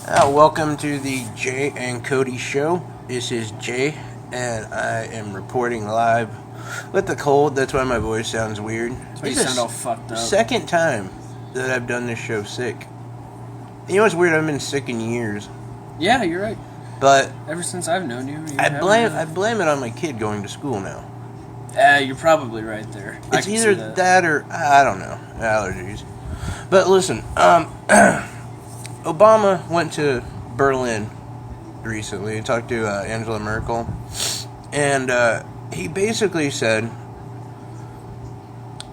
Welcome to the Jay and Cody Show. This is Jay, and I am reporting live with the cold. That's why my voice sounds weird. That's why you sound all fucked up. Second time that I've done this show sick. You know what's weird? I've been sick in years. Yeah, you're right. But ever since I've known you, I blame it on my kid going to school now. You're probably right there. It's either that or I don't know, allergies. But listen, Obama went to Berlin recently and talked to Angela Merkel, and he basically said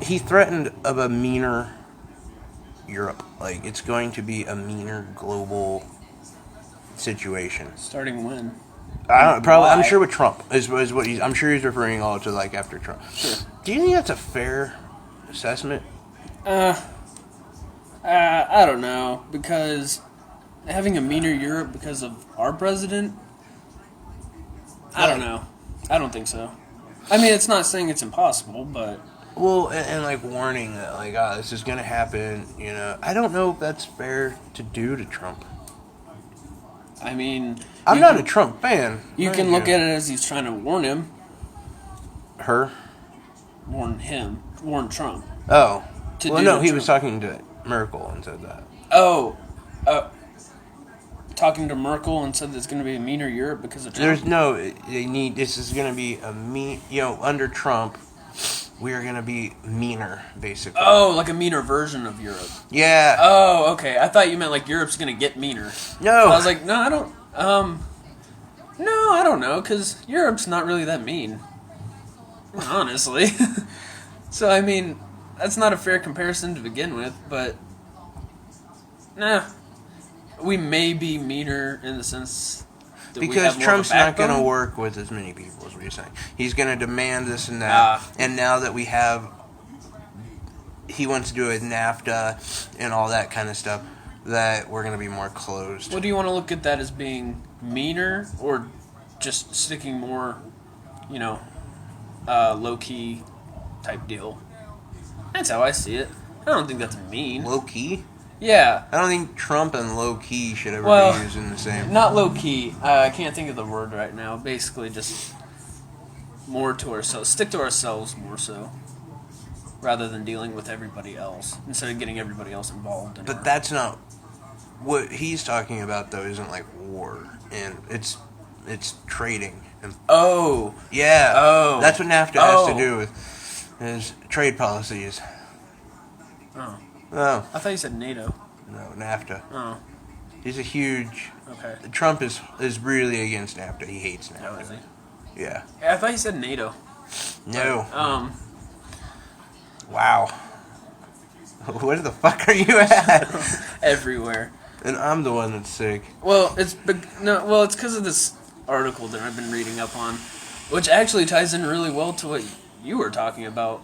he threatened of a meaner Europe. Like, it's going to be a meaner global situation. Starting when? I'm sure with Trump is what I'm sure he's referring all to, like, after Trump. Sure. Do you think that's a fair assessment? I don't know, because having a meaner Europe because of our president, I don't know. I don't think so. I mean, it's not saying it's impossible, but... Well, and like warning that, like, this is going to happen, you know. I don't know if that's fair to do to Trump. I mean... I'm not a Trump fan. You can look at it as he's trying to warn him. Her? Warn him. Warn Trump. Oh. Well, no, he Trump. was talking to Merkel and said that. Oh. Talking to Merkel and said there's going to be a meaner Europe because of Trump. This is going to be under Trump, we are going to be meaner, basically. Oh, like a meaner version of Europe. Yeah. Oh, okay. I thought you meant like Europe's going to get meaner. No. I was like, no, I don't, no, I don't know, because Europe's not really that mean. Honestly. So, I mean, that's not a fair comparison to begin with, but, nah. We may be meaner in the sense that because we have Trump's more of a not going to backbone. work with as many people, is what you're saying. He's going to demand this and that. And now that he wants to do it with NAFTA and all that kind of stuff, that we're going to be more closed. Well, do you want to look at that as being meaner or just sticking more, low-key type deal? That's how I see it. I don't think that's mean. Low-key? Yeah. I don't think Trump and low-key should ever be used in the same. Not low-key. I can't think of the word right now. Basically, just more to ourselves. Stick to ourselves more so, rather than dealing with everybody else, instead of getting everybody else involved. But that's not... What he's talking about, though, isn't like war. And it's trading. And oh. Yeah. Oh. That's what NAFTA has to do with his trade policies. Oh. Oh. I thought you said NATO. No, NAFTA. Oh. He's a huge... Okay. Trump is really against NAFTA. He hates NAFTA. Oh, is he? Yeah. I thought you said NATO. No. But, wow. Where the fuck are you at? Everywhere. And I'm the one that's sick. Well, it's because of this article that I've been reading up on, which actually ties in really well to what you were talking about,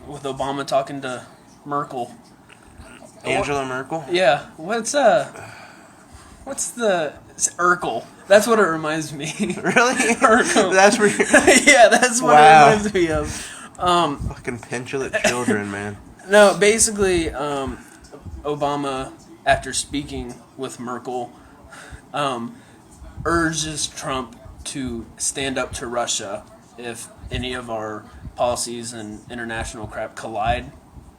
with Obama talking to Merkel. Angela Merkel? Yeah. What's the... It's Urkel. That's what it reminds me. Really? Urkel. That's where you're... Yeah, that's what it reminds me of. Fucking pendulate children, man. No, basically, Obama, after speaking with Merkel, urges Trump to stand up to Russia if any of our policies and international crap collide,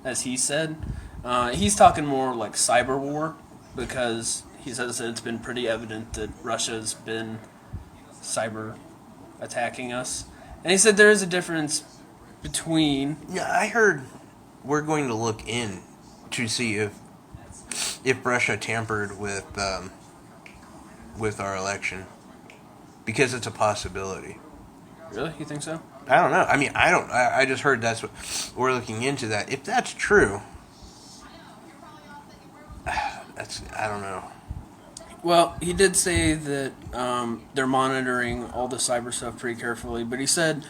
as he said. He's talking more like cyber war, because he says that it's been pretty evident that Russia's been cyber attacking us. And he said there is a difference between... Yeah, I heard we're going to look in to see if Russia tampered with our election, because it's a possibility. Really? You think so? I don't know. I mean, I just heard that's what we're looking into. That if that's true, I don't know. Well, he did say that they're monitoring all the cyber stuff pretty carefully, but he said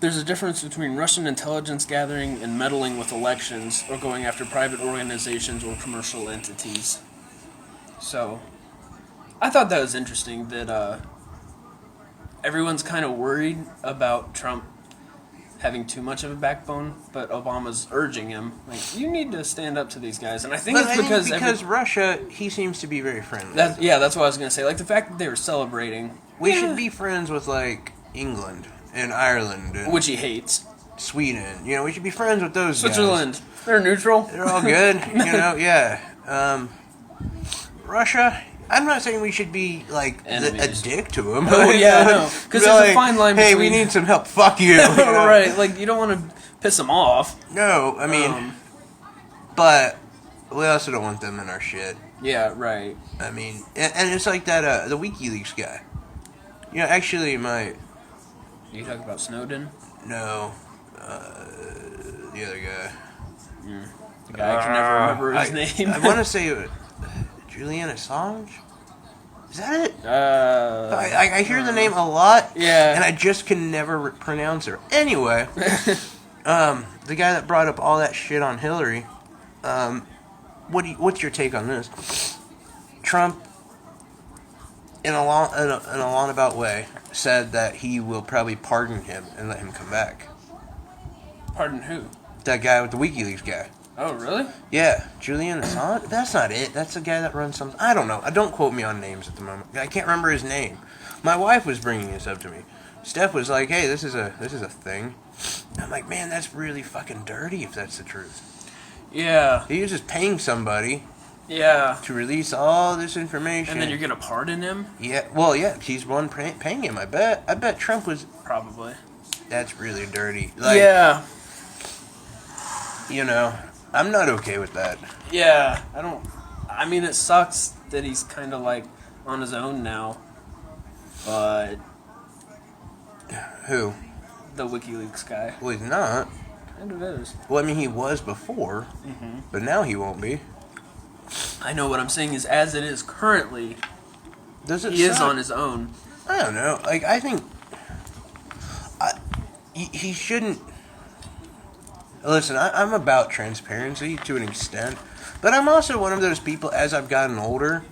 there's a difference between Russian intelligence gathering and meddling with elections, or going after private organizations or commercial entities. So, I thought that was interesting that everyone's kind of worried about Trump having too much of a backbone, but Obama's urging him, like, you need to stand up to these guys. And I think it's because Russia, he seems to be very friendly. That's what I was going to say. Like, the fact that they were celebrating. We should be friends with, like, England and Ireland. And which he hates. Sweden. You know, we should be friends with those Switzerland. guys. They're neutral. They're all good. Yeah. Russia, I'm not saying we should be, like, a dick to them. Oh, yeah, I know. Because there's a fine line between... Hey, we need some help. Fuck you. Right. Like, you don't want to piss them off. No, I mean... but we also don't want them in our shit. Yeah, right. I mean... And it's like that, the WikiLeaks guy. You know, actually, Are you talking about Snowden? No. The other guy. The guy I can never remember his name. I want to say... Julian Assange? Is that it? I hear the name a lot, and I just can never pronounce her. Anyway, the guy that brought up all that shit on Hillary, what's your take on this? Trump, in a long-about way, said that he will probably pardon him and let him come back. Pardon who? That guy with the WikiLeaks guy. Oh, really? Yeah, Julian Assange? That's not it. That's the guy that runs something. I don't know. Don't quote me on names at the moment. I can't remember his name. My wife was bringing this up to me. Steph was like, hey, this is a thing. I'm like, man, that's really fucking dirty if that's the truth. Yeah. He was just paying somebody to release all this information. And then you're going to pardon him? Yeah. Well, yeah, he's one paying him, I bet. I bet Trump was... Probably. That's really dirty. Like, yeah. You know... I'm not okay with that. Yeah, I mean, it sucks that he's kind of, like, on his own now, but... Who? The WikiLeaks guy. Well, he's not. And it is. Well, I mean, he was before, but now he won't be. I know what I'm saying is, as it is currently, he is on his own. I don't know. Like, I think... he shouldn't... Listen, I'm about transparency to an extent, but I'm also one of those people, as I've gotten older,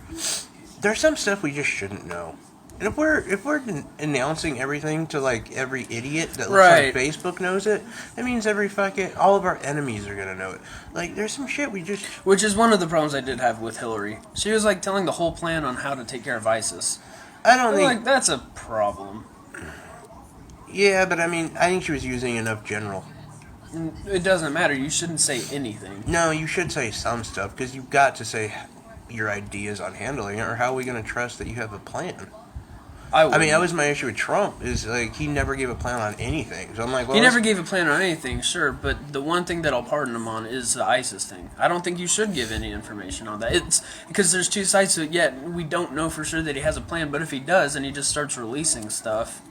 there's some stuff we just shouldn't know. And if we're announcing everything to, like, every idiot that looks on Facebook knows it, that means all of our enemies are going to know it. Like, there's some shit we just... Which is one of the problems I did have with Hillary. She was, like, telling the whole plan on how to take care of ISIS. I don't think... like, that's a problem. Yeah, but I mean, I think she was using enough general... It doesn't matter. You shouldn't say anything. No, you should say some stuff, because you've got to say your ideas on handling it, or how are we going to trust that you have a plan? I mean, that was my issue with Trump, is, like, he never gave a plan on anything. So I'm like, well... He never gave a plan on anything, sure, but the one thing that I'll pardon him on is the ISIS thing. I don't think you should give any information on that. It's because there's two sides to it, yet we don't know for sure that he has a plan, but if he does, and he just starts releasing stuff,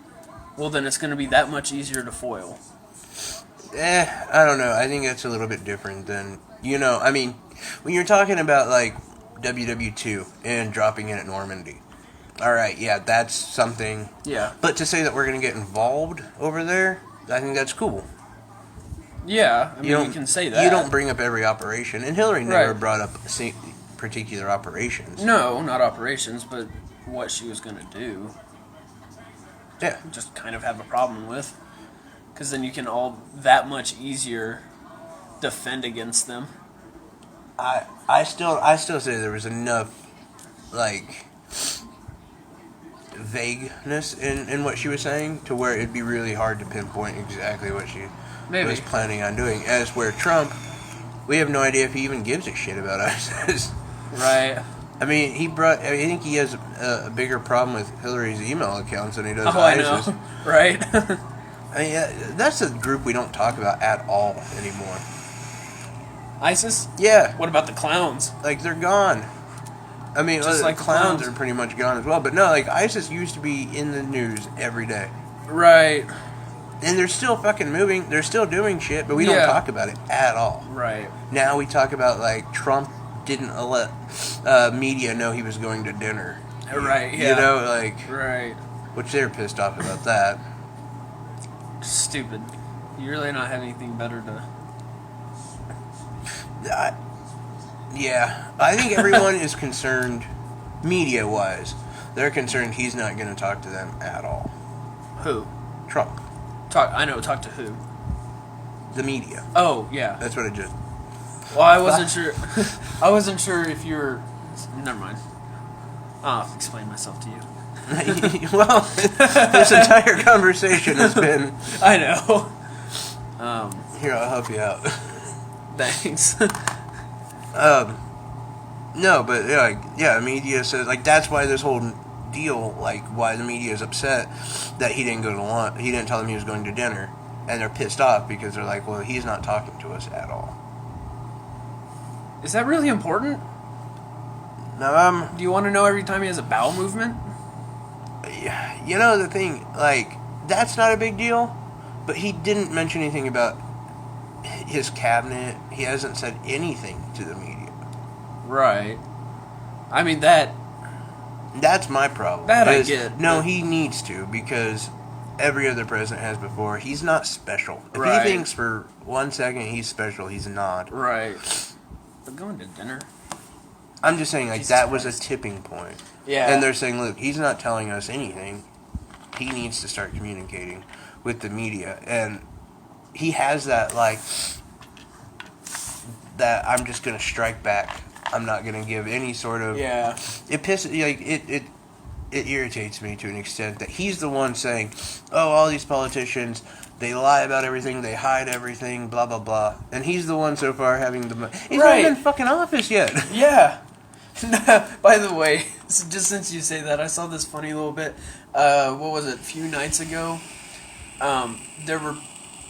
well, then it's going to be that much easier to foil. I don't know. I think that's a little bit different than, I mean, when you're talking about, like, WW2 and dropping in at Normandy. All right, yeah, that's something. Yeah. But to say that we're going to get involved over there, I think that's cool. Yeah, I mean, you can say that. You don't bring up every operation, and Hillary never brought up particular operations. No, not operations, but what she was going to do. Yeah. Just kind of have a problem with. Because then you can all that much easier defend against them. I still say there was enough, like, vagueness in what she was saying to where it'd be really hard to pinpoint exactly what she was planning on doing. As where Trump, we have no idea if he even gives a shit about ISIS. Right. I mean, I think he has a bigger problem with Hillary's email accounts than he does ISIS. I know. Right. I mean, that's a group we don't talk about at all anymore. ISIS? Yeah. What about the clowns? Like, they're gone. I mean, just like clowns are pretty much gone as well. But no, like, ISIS used to be in the news every day. Right. And they're still fucking moving. They're still doing shit, but we don't talk about it at all. Right. Now we talk about, like, Trump didn't let media know he was going to dinner. Right, yeah. Like... Right. Which they're pissed off about that. Stupid. You really not have anything better to... Yeah. I think everyone is concerned, media-wise. They're concerned he's not going to talk to them at all. Who? Trump. Talk to who? The media. Oh, yeah. That's what it just... Well, I wasn't sure. I wasn't sure if you were... Never mind. I'll have to explain myself to you. Well, this entire conversation has been... I know. Here, I'll help you out. Thanks. No, but yeah, media says like that's why this whole deal, like why the media is upset that he didn't go to lunch. He didn't tell them he was going to dinner, and they're pissed off because they're like, well, he's not talking to us at all. Is that really important? Do you want to know every time he has a bowel movement? You know the thing, like that's not a big deal, but he didn't mention anything about his cabinet. He hasn't said anything to the media. Right. I mean That's my problem. That I get. No, he needs to because every other president has before. He's not special. If Right. he thinks for 1 second he's special, he's not. Right. But going to dinner. I'm just saying, like, Jesus that was Christ. a tipping point. Yeah. And they're saying, look, he's not telling us anything. He needs to start communicating with the media. And he has that, like, that I'm just going to strike back. I'm not going to give any sort of... Yeah. It pisses... Like, it irritates me to an extent that he's the one saying, oh, all these politicians... They lie about everything. They hide everything. Blah blah blah. And he's the one so far having the. He's not even in fucking office yet. Yeah. By the way, just since you say that, I saw this funny little bit. What was it? A few nights ago, there were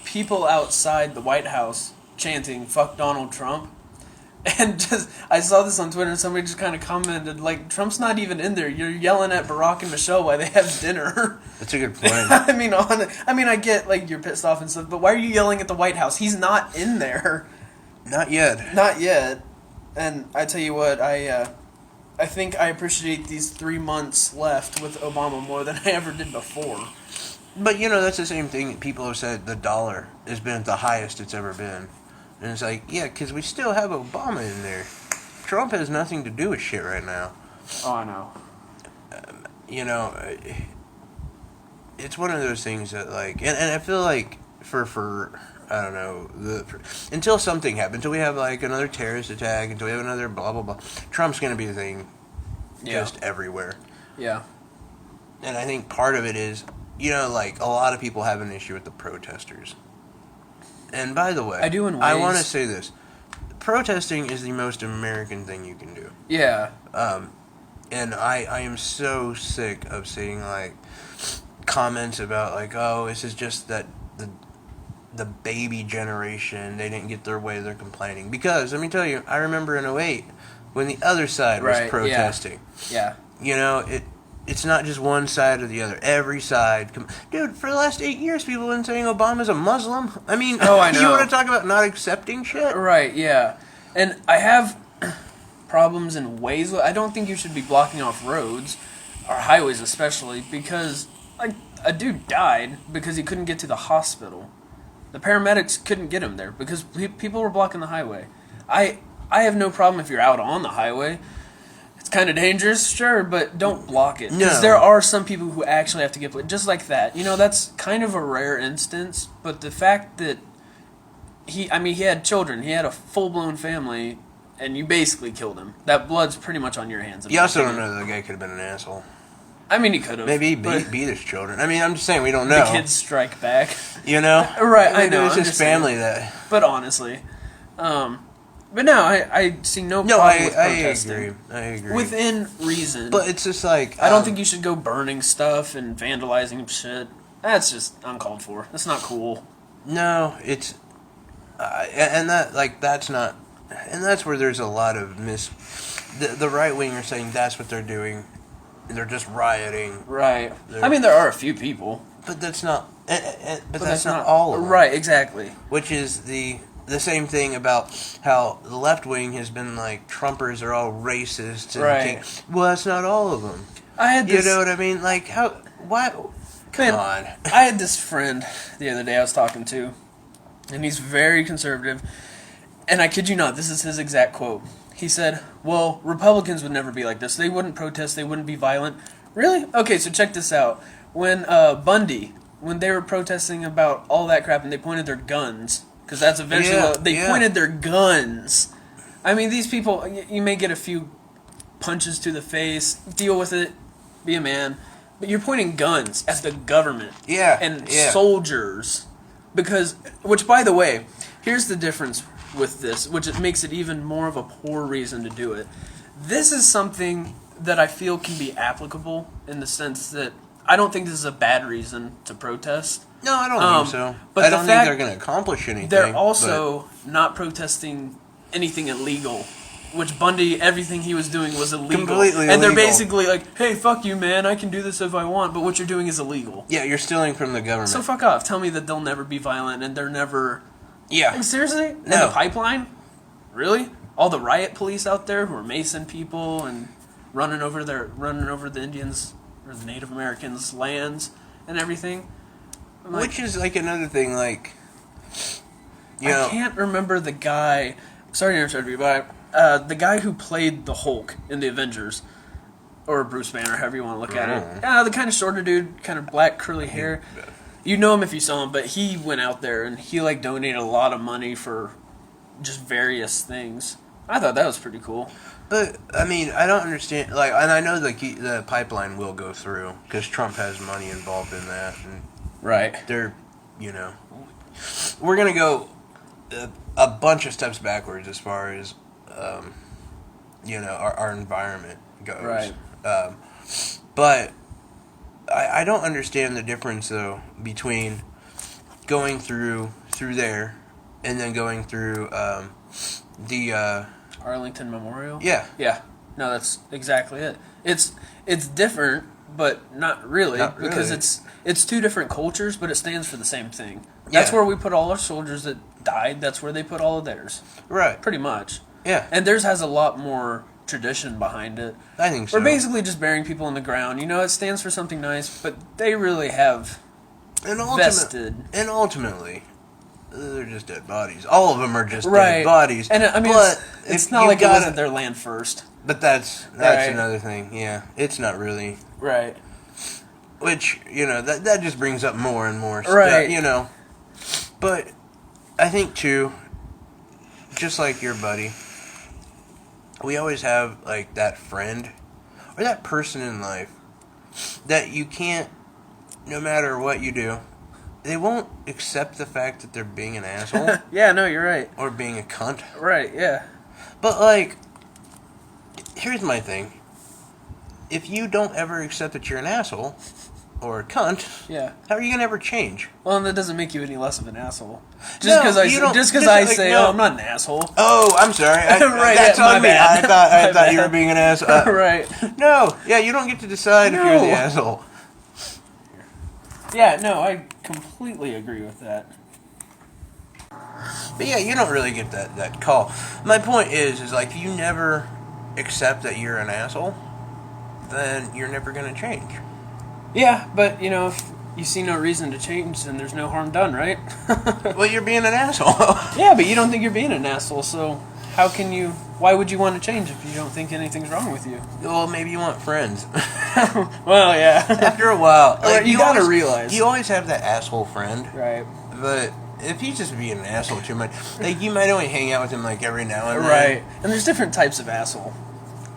people outside the White House chanting "Fuck Donald Trump," and just I saw this on Twitter, and somebody just kind of commented like, "Trump's not even in there. You're yelling at Barack and Michelle while they have dinner." That's a good point. I mean, I get like you're pissed off and stuff, but why are you yelling at the White House? He's not in there. Not yet. Not yet. And I tell you what, I think I appreciate these 3 months left with Obama more than I ever did before. But you know, that's the same thing. People have said the dollar has been at the highest it's ever been, and it's like, yeah, because we still have Obama in there. Trump has nothing to do with shit right now. Oh, I know. You know, it's one of those things that like, and I feel like for I don't know, until something happens, until we have like another terrorist attack, until we have another blah blah blah, Trump's gonna be the thing, just everywhere. Yeah. And I think part of it is, you know, like a lot of people have an issue with the protesters. And by the way, I do in ways. I want to say this: protesting is the most American thing you can do. Yeah. And I am so sick of seeing like comments about like, oh, this is just that the baby generation, they didn't get their way, they're complaining. Because let me tell you, I remember in '08 when the other side was protesting. Yeah. You know, it's not just one side or the other. Every side. Dude, for the last 8 years, people have been saying Obama's a Muslim. I mean, I know. You want to talk about not accepting shit? Right, yeah. And I have problems in ways. I don't think you should be blocking off roads, or highways especially, because like a dude died because he couldn't get to the hospital. The paramedics couldn't get him there because people were blocking the highway. I have no problem if you're out on the highway. It's kind of dangerous, sure, but don't block it. Because there are some people who actually have to get... Just like that. You know, that's kind of a rare instance, but the fact that he had children. He had a full-blown family, and you basically killed him. That blood's pretty much on your hands. You also don't know that the guy could have been an asshole. I mean, he could have. Maybe he beat his children. I mean, I'm just saying, we don't know. The kids strike back. You know? Right, I mean, I know. It was his family that... But honestly... but no, I see no problem with protesting. I agree. Within reason. But it's just like... I don't think you should go burning stuff and vandalizing shit. That's just uncalled for. That's not cool. No, it's... and that, like, that's not... And that's where there's a lot of The right wing are saying that's what they're doing. They're just rioting. Right. I mean, there are a few people. But that's not... But that's not all of them. Right, exactly. Which is the same thing about how the left wing has been like, Trumpers are all racist. And right. Well, that's not all of them. You know what I mean? Like, how... Why... Come on. I had this friend the other day I was talking to, and he's very conservative. And I kid you not, this is his exact quote. He said, well, Republicans would never be like this. They wouldn't protest. They wouldn't be violent. Really? Okay, so check this out. When Bundy, when they were protesting about all that crap and they pointed their guns because that's eventually they pointed their Yeah. guns. I mean, these people, you may get a few punches to the face, deal with it, be a man, but you're pointing guns at the government and soldiers. Because, which by the way, here's the difference with this, which it makes it even more of a poor reason to do it. This is something that I feel can be applicable in the sense that I don't think this is a bad reason to protest. No, I don't think so. But I don't think they're going to accomplish anything. They're also not protesting anything illegal. Which Bundy, everything he was doing was illegal. Completely and they're illegal. basically like, hey, fuck you, man, I can do this if I want, but what you're doing is illegal. Yeah, you're stealing from the government. So fuck off. Tell me that they'll never be violent and they're never... Yeah. Like, seriously? In No. the pipeline? Really? All the riot police out there who are macing people and running over the Indians or the Native Americans' lands and everything? Which is like another thing, like... I can't remember the guy... Sorry to interrupt you, but the guy who played the Hulk in the Avengers, or Bruce Banner, however you want to look at it. The kind of shorter dude, kind of black curly hair. You know him if you saw him, but he went out there and he like donated a lot of money for just various things. I thought that was pretty cool. But I mean, I don't understand. Like, and I know the pipeline will go through because Trump has money involved in that, and Right. they're, we're gonna go a bunch of steps backwards as far as, our environment goes. Right. But I don't understand the difference though between going through there and then going through the Arlington Memorial? Yeah. Yeah. No, that's exactly it. It's different, but not really, because it's two different cultures, but it stands for the same thing. That's where we put all our soldiers that died. That's where they put all of theirs. Right. Pretty much. Yeah. And theirs has a lot more tradition behind it. I think so. We're basically just burying people in the ground. It stands for something nice, but they really have vested. And ultimately, they're just dead bodies. All of them are just Right. dead bodies. And I mean, but it's not like it wasn't their land first. But that's Right. another thing. Yeah, it's not really. Right. Which that just brings up more and more stuff. Right. But I think too, just like your buddy, we always have like that friend or that person in life that you can't, no matter what you do, they won't accept the fact that they're being an asshole. Yeah, no, you're right. Or being a cunt. Right, yeah. But like, here's my thing. If you don't ever accept that you're an asshole or a cunt, Yeah. how are you gonna ever change? Well, and that doesn't make you any less of an asshole. No, Just because you don't- oh, I'm not an asshole. Oh, I'm sorry. Right, That's yeah, my on me. bad. I My thought you were bad. being an asshole. Right. No, yeah, you don't get to decide if you're the No. asshole. Yeah, no, I completely agree with that. But yeah, you don't really get that call. My point is like, if you never accept that you're an asshole, then you're never gonna change. Yeah, but, if you see no reason to change, then there's no harm done, right? Well, you're being an asshole. Yeah, but you don't think you're being an asshole, so why would you want to change if you don't think anything's wrong with you? Well, maybe you want friends. Well, yeah. After a while, like, you gotta realize. You always have that asshole friend. Right. But if he's just being an asshole too much, like, you might only hang out with him like every now and then. Right. And there's different types of asshole.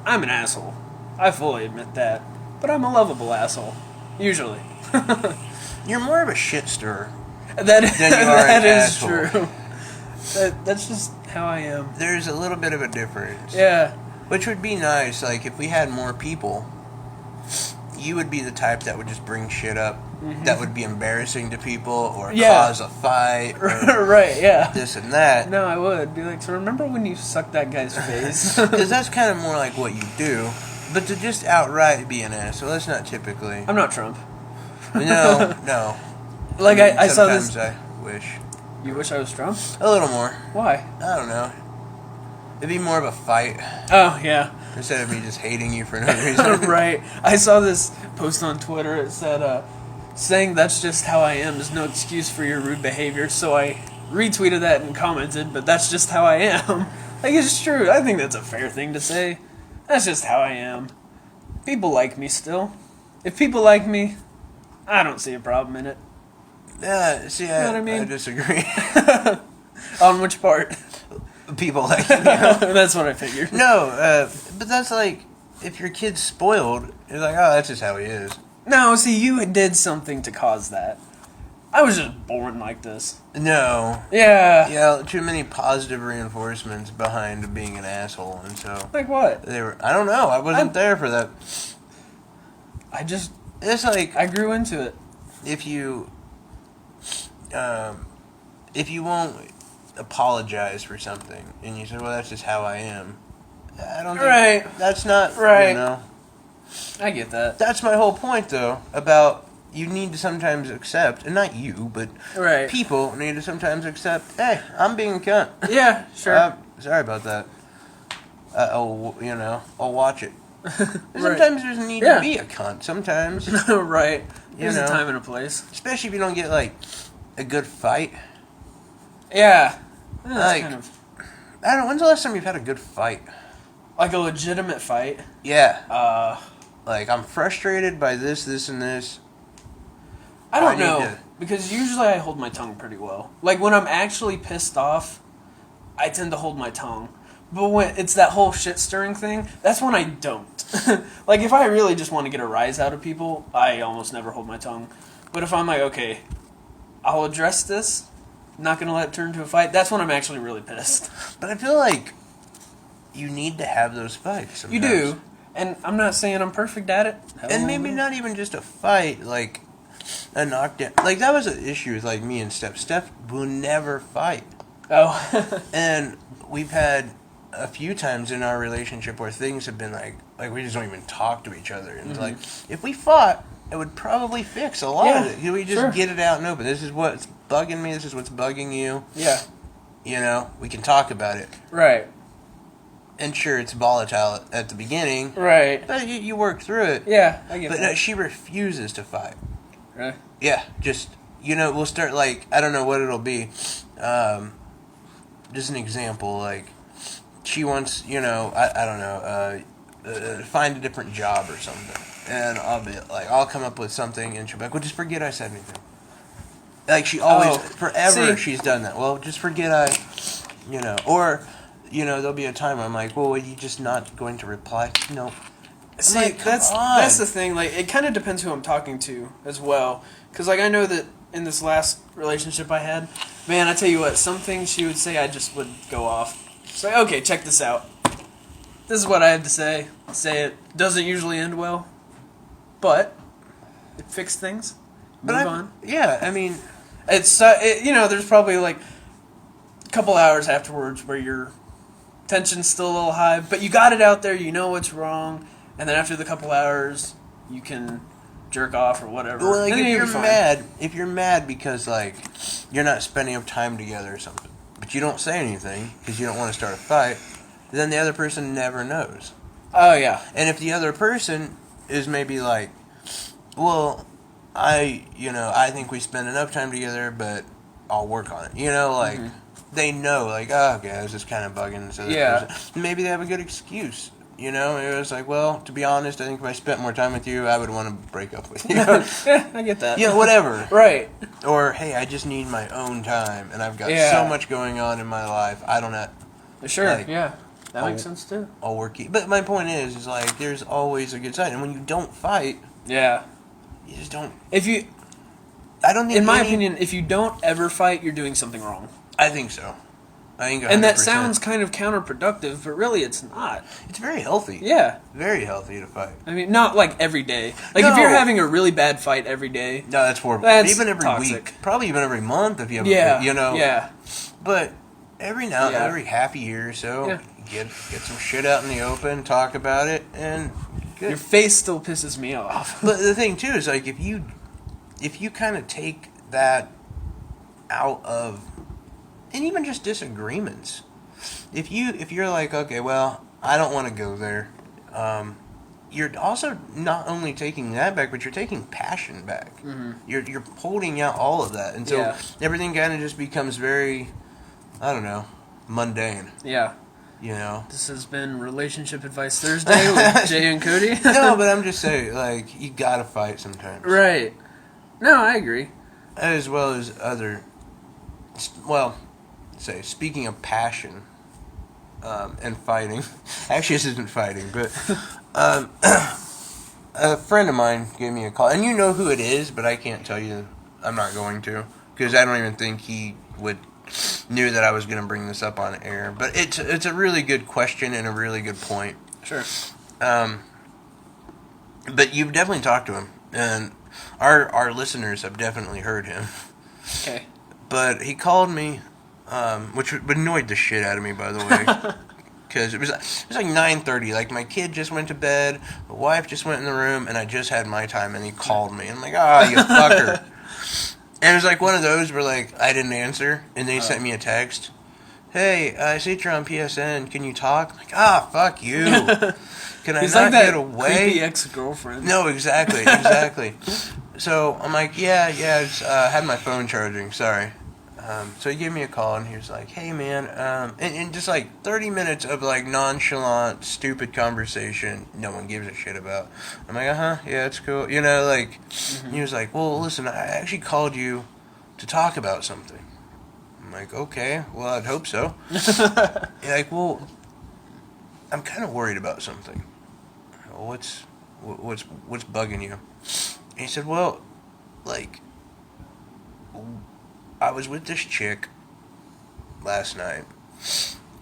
I'm an asshole. I fully admit that. But I'm a lovable asshole. Usually. You're more of a shit stirrer. That Then you are an is asshole. true. That's just how I am. There's a little bit of a difference. Yeah. Which would be nice, like, if we had more people, you would be the type that would just bring shit up that would be embarrassing to people or cause a fight or Right, yeah. this and that. No, I would be like, so remember when you sucked that guy's face? Because that's kind of more like what you do. But to just outright be an asshole, that's not typically. I'm not Trump. No. Like, I saw this. Sometimes I wish. You wish I was Trump? A little more. Why? I don't know. It'd be more of a fight Oh, yeah. instead of me just hating you for no reason. Right. I saw this post on Twitter. It said, saying that's just how I am is no excuse for your rude behavior. So I retweeted that and commented, but that's just how I am. Like, it's true. I think that's a fair thing to say. That's just how I am. People like me still. If people like me, I don't see a problem in it. Yeah, see, know what I mean? I disagree. On which part? People like, you know? That's what I figured. No, but that's like, if your kid's spoiled, you're like, oh, that's just how he is. No, see, you did something to cause that. I was just born like this. No. Yeah. Yeah, too many positive reinforcements behind being an asshole, and so... Like what? I don't know, I wasn't there for that. It's like... I grew into it. If you won't apologize for something, and you say, well, that's just how I am, I don't think... Right. That's not... Right. You know? I get that. That's my whole point, though, about... You need to sometimes accept, and not you, but Right. people need to sometimes accept, hey, I'm being a cunt. Yeah, sure. Sorry about that. I'll watch it. Right. Sometimes there's a need to be a cunt. Sometimes. Right. There's know. a time and a place. Especially if you don't get, like, a good fight. Yeah. That's Like, kind of... I don't know, when's the last time you've had a good fight? Like a legitimate fight? Yeah. Like, I'm frustrated by this, and this. I don't know, because usually I hold my tongue pretty well. Like, when I'm actually pissed off, I tend to hold my tongue. But when it's that whole shit-stirring thing, that's when I don't. Like, if I really just want to get a rise out of people, I almost never hold my tongue. But if I'm like, okay, I'll address this, not going to let it turn into a fight, that's when I'm actually really pissed. But I feel like you need to have those fights sometimes. You do. And I'm not saying I'm perfect at it. And maybe not even just a fight, like... a knockdown. Like, that was an issue with, like, me and Steph. Steph will never fight. Oh. And we've had a few times in our relationship where things have been, like we just don't even talk to each other. And, like, if we fought, it would probably fix a lot of it. We just get it out and open. This is what's bugging me. This is what's bugging you. Yeah. You know, we can talk about it. Right. And sure, it's volatile at the beginning. Right. But you work through it. Yeah, I get But that. no, she refuses to fight. Really? Yeah, just, we'll start, like, I don't know what it'll be. Just an example, like, she wants, I don't know, find a different job or something. And I'll be, like, I'll come up with something, and she'll be like, well, just forget I said anything. Like, she always, forever, she's done that. Well, just forget or, there'll be a time where I'm like, well, are you just not going to reply? No. See, like, that's the thing. Like, it kind of depends who I'm talking to as well. Because, like, I know that in this last relationship I had, man, I tell you what, some things she would say, I just would go off. It's like, okay, check this out. This is what I have to say. Say it. Doesn't usually end well, but it fixed things. Move on. Yeah, I mean, it's there's probably like a couple hours afterwards where your tension's still a little high, but you got it out there. You know what's wrong. And then after the couple hours, you can jerk off or whatever. Well, like, if you're mad because, like, you're not spending enough time together or something, but you don't say anything because you don't want to start a fight, then the other person never knows. Oh, yeah. And if the other person is maybe like, well, I think we spend enough time together, but I'll work on it. They know, like, oh, okay, I was just kind of bugging this other person. Maybe they have a good excuse. It was like, well, to be honest, I think if I spent more time with you, I would want to break up with you. Yeah, I get that. Yeah, whatever. Right. Or, hey, I just need my own time, and I've got so much going on in my life. I don't have... Sure, like, yeah. That makes sense, too. I'll work... But my point is, like, there's always a good side. And when you don't fight... Yeah. You just don't... I don't think... In my opinion, if you don't ever fight, you're doing something wrong. I think so. I think 100%. And that sounds kind of counterproductive, but really it's not. It's very healthy. Yeah. Very healthy to fight. I mean, not like every day. Like, if you're having a really bad fight every day... No, that's horrible. That's even every toxic. week. Probably even every month if you have Yeah. But every half a year or so, get some shit out in the open, talk about it, and... Good. Your face still pisses me off. But the thing, too, is, like, if you kind of take that out of... And even just disagreements. If you're like, okay, well, I don't want to go there, you're also not only taking that back, but you're taking passion back. Mm-hmm. You're holding out all of that, and so everything kind of just becomes very, I don't know, mundane. Yeah. This has been Relationship Advice Thursday with Jay and Cody. No, but I'm just saying, like, you gotta fight sometimes. Right. No, I agree. As well as other... Well, say? Speaking of passion and fighting, actually this isn't fighting, but a friend of mine gave me a call, and you know who it is, but I can't tell you. I'm not going to, because I don't even think he knew that I was going to bring this up on air. But it's a really good question and a really good point. Sure. But you've definitely talked to him, and our listeners have definitely heard him. Okay. But he called me, which annoyed the shit out of me, by the way. Because it was like 9:30. Like, my kid just went to bed, the wife just went in the room, and I just had my time, and he called me. And I'm like, you fucker. And it was like one of those where, like, I didn't answer, and they sent me a text. Hey, I see you're on PSN. Can you talk? I'm like, fuck you. Can I He's not like that get away? creepy ex-girlfriend. No, exactly. So I'm like, yeah, it's, had my phone charging. Sorry. So he gave me a call, and he was like, hey, man, and just like 30 minutes of like nonchalant, stupid conversation no one gives a shit about. I'm like, yeah, it's cool. You know, like, he was like, well, listen, I actually called you to talk about something. I'm like, okay, well, I'd hope so. He's like, well, I'm kind of worried about something. What's bugging you? And he said, well, like, I was with this chick last night,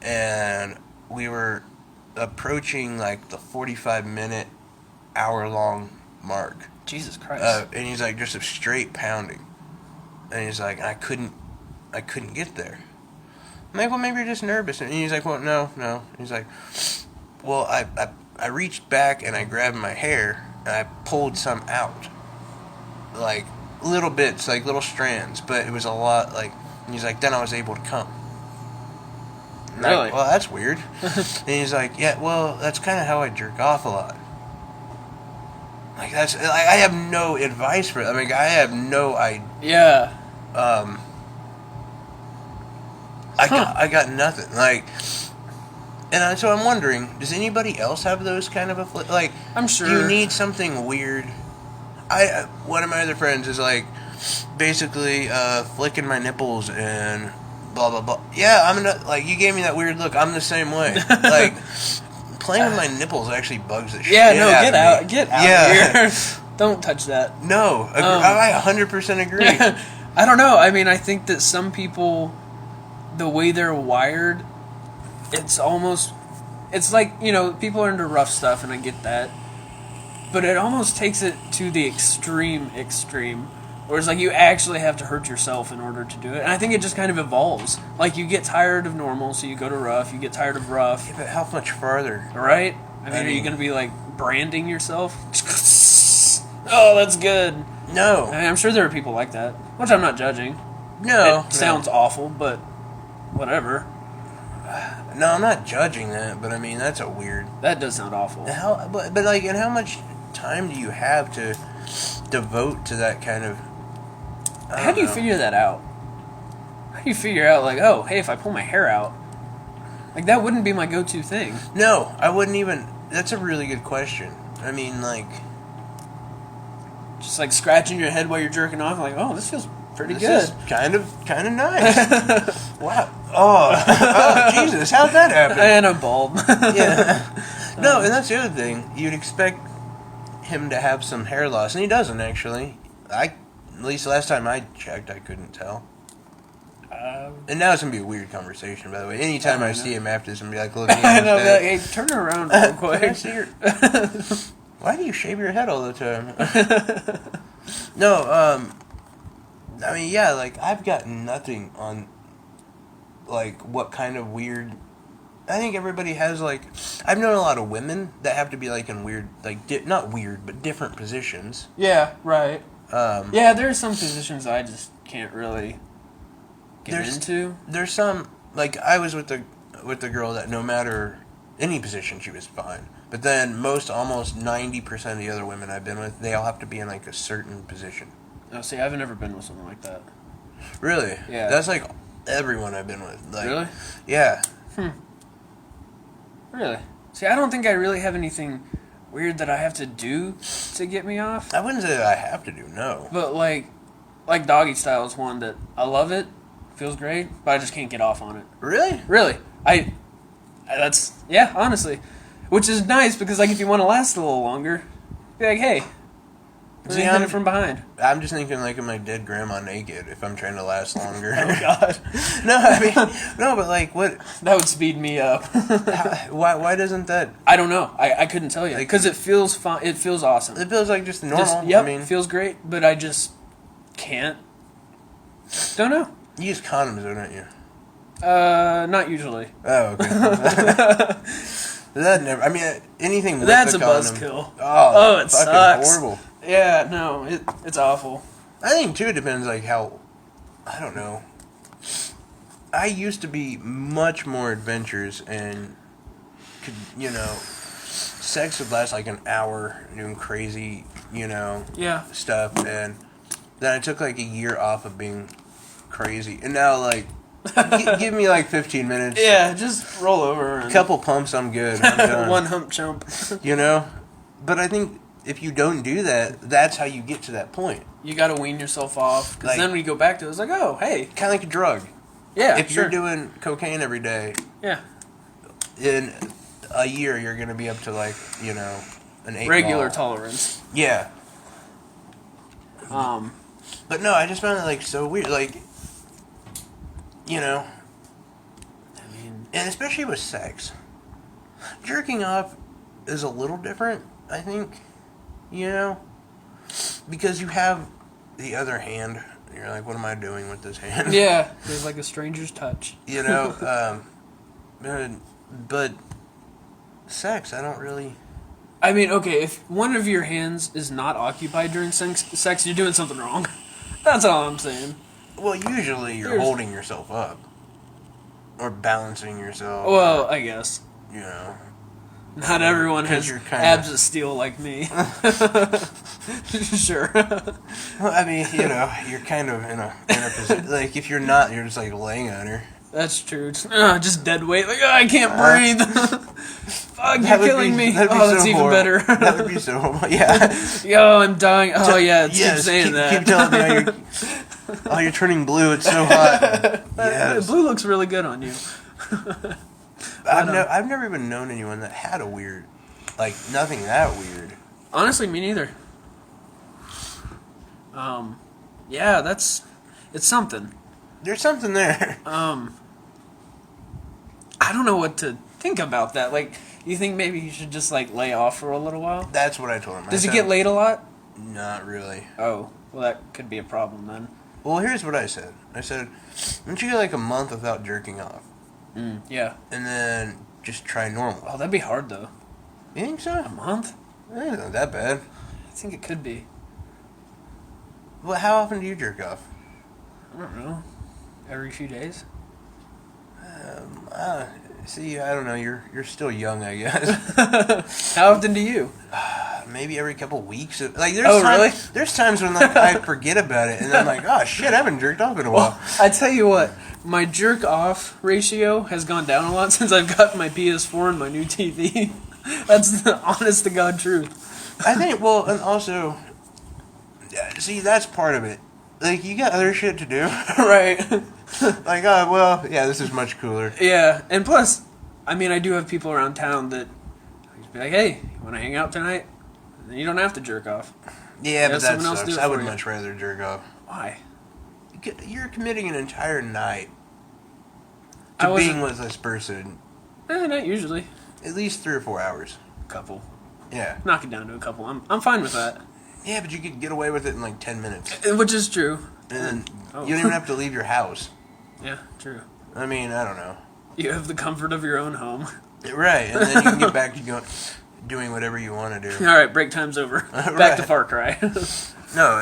and we were approaching like the 45-minute, hour-long mark. Jesus Christ. And he's like, just a straight pounding. And he's like, I couldn't get there. I'm like, well, maybe you're just nervous. And he's like, well, no. And he's like, well, I reached back and I grabbed my hair and I pulled some out. Like, little bits, like little strands, but it was a lot, like, and he's like, then I was able to come. And Really? Like, well, that's weird. And he's like, yeah, well, that's kind of how I jerk off a lot. Like, I have no advice for that. I mean, I have no idea. Yeah. I got nothing. Like, and so I'm wondering, does anybody else have those kind of like? I'm sure. Do you need something weird? One of my other friends is like, basically flicking my nipples and blah blah blah. Yeah, I'm not, like, you gave me that weird look. I'm the same way. Like, playing with my nipples actually bugs the shit out of me. Get out of here. Don't touch that. No, I 100% agree. I don't know. I mean, I think that some people, the way they're wired, it's like, you know, people are into rough stuff, and I get that. But it almost takes it to the extreme, where it's like you actually have to hurt yourself in order to do it. And I think it just kind of evolves. Like, you get tired of normal, so you go to rough. You get tired of rough. Yeah, but how much farther? Right? I mean, are you going to be, like, branding yourself? Oh, that's good. No. I mean, I'm sure there are people like that, which I'm not judging. No. It sounds awful, but whatever. No, I'm not judging that, but I mean, that's a weird... That does sound awful. But like, and how much time do you have to devote to that kind of... How do you figure that out? How do you figure out, like, oh, hey, if I pull my hair out, like, that wouldn't be my go-to thing. No, I wouldn't even... That's a really good question. I mean, like... Just, like, scratching your head while you're jerking off, like, oh, this feels pretty good. This is kind of nice. Wow. Oh, Jesus, how'd that happen? And I'm bald. Yeah. No, and that's the other thing. You'd expect him to have some hair loss, and he doesn't, actually. At least last time I checked, I couldn't tell. And now it's going to be a weird conversation, by the way. Anytime I see him after this, I'm going to be like, looking at him. I know, that, hey, turn around real quick. Can I see your... Why do you shave your head all the time? No, I mean, yeah, like, I've got nothing on, like, what kind of weird... I think everybody has, like... I've known a lot of women that have to be, like, in weird... Like, not weird, but different positions. Yeah, right. Yeah, there's some positions I just can't really get into. There's some... Like, I was with the girl that no matter any position, she was fine. But then almost 90% of the other women I've been with, they all have to be in, like, a certain position. Oh, see, I've never been with someone like that. Really? Yeah. That's, like, everyone I've been with. Like, really? Yeah. Really? See, I don't think I really have anything weird that I have to do to get me off. I wouldn't say that I have to do, no. But, like doggy style is one that I love it, Feels great, but I just can't get off on it. Really? Really. Honestly. Which is nice because, like, if you want to last a little longer, be like, hey, See, hit it from behind. I'm just thinking like of my dead grandma naked if I'm trying to last longer. Oh, God. No, but like, what? That would speed me up. Why doesn't that? I don't know. I couldn't tell you. Because it feels fun. It feels awesome. It feels like just normal. It feels great, but I just can't. Don't know. You use condoms, don't you? Not usually. Oh, okay. That never. I mean, anything with That's the a condom. buzzkill. Oh, it fucking sucks. horrible. Yeah, no, it's awful. I think too. It depends, like how. I don't know. I used to be much more adventurous and could, sex would last like an hour doing crazy, stuff, and then I took like a year off of being crazy, and now like. Give me like 15 minutes. Yeah, just roll over. A couple pumps, I'm good. I'm done. One hump chump. But I think if you don't do that, that's how you get to that point. You got to wean yourself off, because then when you go back to it, it's like, oh, hey. Kind of like a drug. Yeah, if you're doing cocaine every day, yeah, in a year you're going to be up to like, an 8 regular ball. tolerance. Yeah. But no, I just found it like so weird. Like, I mean, and especially with sex, jerking off is a little different, I think, because you have the other hand. You're like, what am I doing with this hand? Yeah, there's like a stranger's touch. But sex, I don't really. I mean, okay, if one of your hands is not occupied during sex, you're doing something wrong. That's all I'm saying. Well, usually you're holding yourself up. Or balancing yourself. Well, I guess. Not everyone has abs of steel like me. Sure. Well, I mean, you're kind of in a position. Like, if you're not, you're just like laying on her. That's true. Just dead weight. Like, I can't breathe. Fuck, you're killing me. Oh, that's so even better. That would be so horrible. Yeah. Yo, I'm dying. Oh, yeah, keep saying that. Keep telling me you're turning blue. It's so hot. Yes. Blue looks really good on you. I've never even known anyone that had a weird, like, nothing that weird. Honestly, me neither. Yeah, it's something. There's something there. I don't know what to think about that. Like, you think maybe you should just, like, lay off for a little while? That's what I told him. Does he get laid a lot? Not really. Oh, well, that could be a problem then. Well, here's what I said. I said, why don't you go like a month without jerking off? Yeah. And then just try normal. Oh, that'd be hard, though. You think so? A month? It's not that bad. I think it could be. Well, how often do you jerk off? I don't know. Every few days? See, I don't know. You're still young, I guess. How often do you? Maybe every couple weeks. Like, really? There's times when like I forget about it, and I'm like, oh shit, I haven't jerked off in a while. Well, I tell you what, my jerk off ratio has gone down a lot since I've got my PS4 and my new TV. That's the honest to God truth. I think. Well, and also, see, that's part of it. Like, you got other shit to do, right? Like, oh well, yeah, this is much cooler. Yeah, and plus, I mean, I do have people around town that just be like, "Hey, you want to hang out tonight?" And you don't have to jerk off. Yeah, but that sucks. I would much rather jerk off. Why? You're committing an entire night to being with this person. Not usually. At least 3 or 4 hours. A couple. Yeah. Knock it down to a couple. I'm fine with that. Yeah, but you could get away with it in like 10 minutes. Which is true. And then you don't even have to leave your house. Yeah, true. I mean, I don't know. You have the comfort of your own home. Right, and then you can get back to doing whatever you want to do. All right, break time's over. Back to Far Cry. No,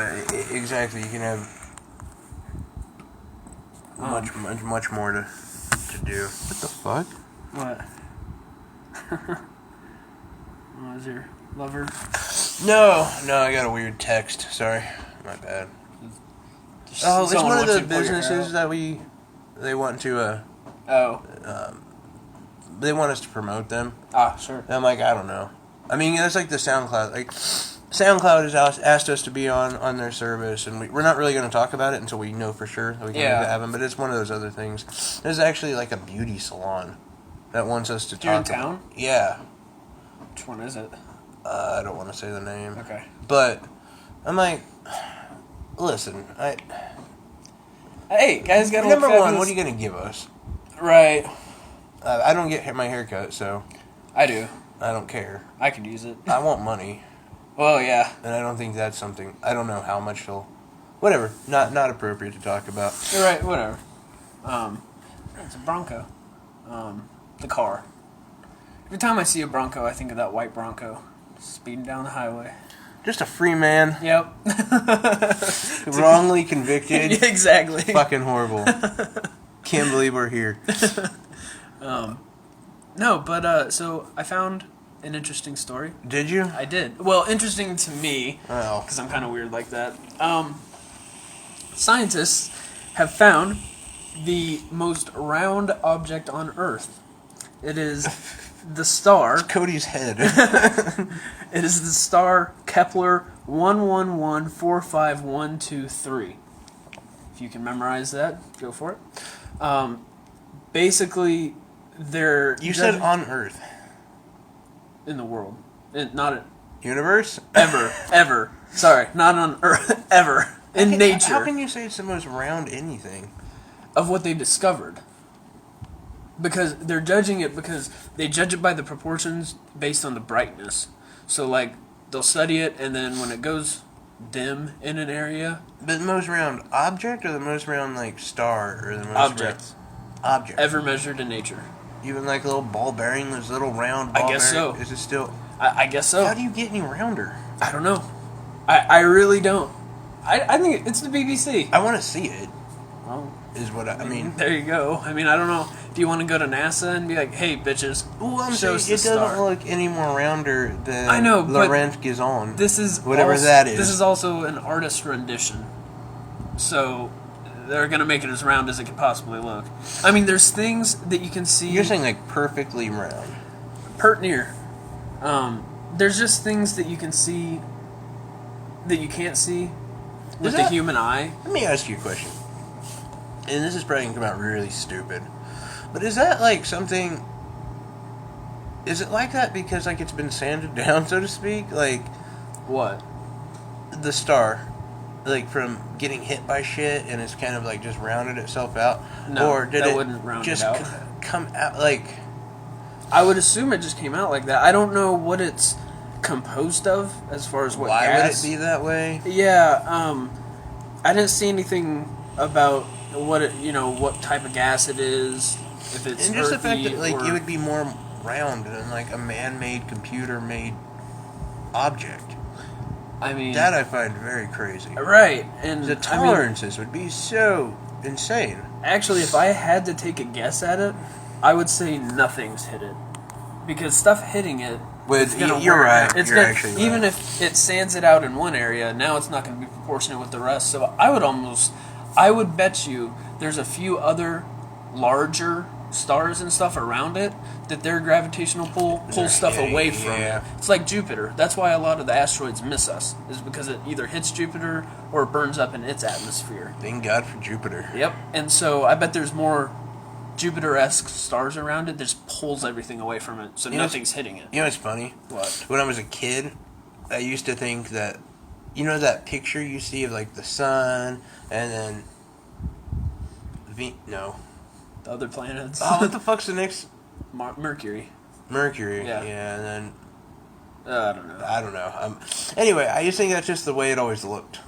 exactly. You can have much more to do. What the fuck? What? Oh, is your lover? No, I got a weird text. Sorry, my bad. It's one of the businesses that they want to. They want us to promote them. Ah, sure. And I'm like, I don't know. I mean, that's like the SoundCloud. Like, SoundCloud has asked us to be on their service, and we're not really going to talk about it until we know for sure that we can have them. But it's one of those other things. There's actually like a beauty salon that wants us to Here in talk. town? Yeah. Which one is it? I don't want to say the name. Okay. But I'm like, listen, Hey, guys, got to number one. What are you going to give us? Right. I don't get my hair cut, so I do. I don't care. I could use it. I want money. Well, yeah. And I don't think that's something. I don't know how much they'll. Whatever. Not appropriate to talk about. You're right. Whatever. It's a Bronco. The car. Every time I see a Bronco, I think of that white Bronco speeding down the highway. Just a free man. Yep. Wrongly convicted. Yeah, exactly. Fucking horrible. Can't believe we're here. No, but so I found an interesting story. Did you? I did. Well, interesting to me, Oh. because I'm kind of weird like that. Scientists have found the most round object on Earth. It is the star. It's Cody's head. It is the star Kepler 11145123. If you can memorize that, go for it. Basically, they're You said on Earth. in the world, not Universe? ever. Sorry, not on Earth ever in nature. How can you say it's the most round anything? Of what they discovered. Because they're judging it because they judge it by the proportions based on the brightness. So, like, they'll study it, and then when it goes dim in an area... The most round object or the most round, like, star? Or the most Object. Object. Ever measured in nature. Even like a little ball bearing, those little round ball I guess bearing, so. Is it still... I guess so. How do you get any rounder? I don't know. I really don't. I think it's the BBC. I want to see it, Well, is what I mean. there you go. I mean, I don't know. Do you want to go to NASA and be like, hey, bitches, Well, I'm show saying us it the doesn't star? look any more rounder than I know, but Laurent Gizon. This is whatever also, that is. This is also an artist rendition, so they're gonna make it as round as it can possibly look. I mean, there's things that you can see. You're saying like perfectly round. Pert near. There's just things that you can see that you can't see with the human eye. Let me ask you a question. And this is probably going to come out really stupid. But is that like something... Is it like that because like it's been sanded down, so to speak? Like... What? The star. Like from getting hit by shit and it's kind of like just rounded itself out? No, or did that it wouldn't round just it out. come out like... I would assume it just came out like that. I don't know what it's composed of as far as what Why gas. would it be that way? Yeah, I didn't see anything about what it, what type of gas it is, if it's And just the fact earthy that like or, it would be more round than like a man-made, computer-made object. I mean, That I find very crazy. right, and The I mean, tolerances would be so insane. actually, if I had to take a guess at it, I would say nothing's hit it, because stuff hitting it. It's gonna You're work. right. It's You're gonna, actually even right. if it sands it out in one area, now it's not going to be proportionate with the rest. So I would bet you there's a few other larger stars and stuff around it that their gravitational pull pulls stuff away from it. It's like Jupiter. That's why a lot of the asteroids miss us, is because it either hits Jupiter or it burns up in its atmosphere. Thank God for Jupiter. Yep. And so I bet there's more Jupiter-esque stars around it that just pulls everything away from it, so nothing's hitting it. You know what's funny? What? When I was a kid, I used to think that, that picture you see of like the sun and then no. The other planets. Oh, what the fuck's the next? Mercury. Mercury. Yeah. And then I don't know. I don't know. Anyway, I just think that's just the way it always looked.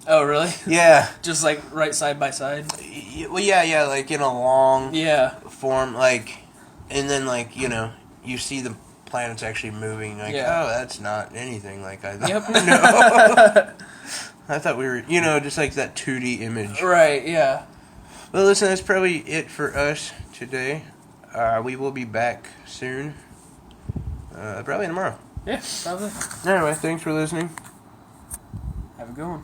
Oh, really? Yeah. Just like right side by side? Well, yeah, like in a long form, like, and then like you see the planets actually moving. Like, oh, that's not anything like I thought. Yep. No. I thought we were, just like that 2D image. Right. Yeah. Well, listen, that's probably it for us today. We will be back soon. Probably tomorrow. Yeah. Probably. Anyway, thanks for listening. Have a good one.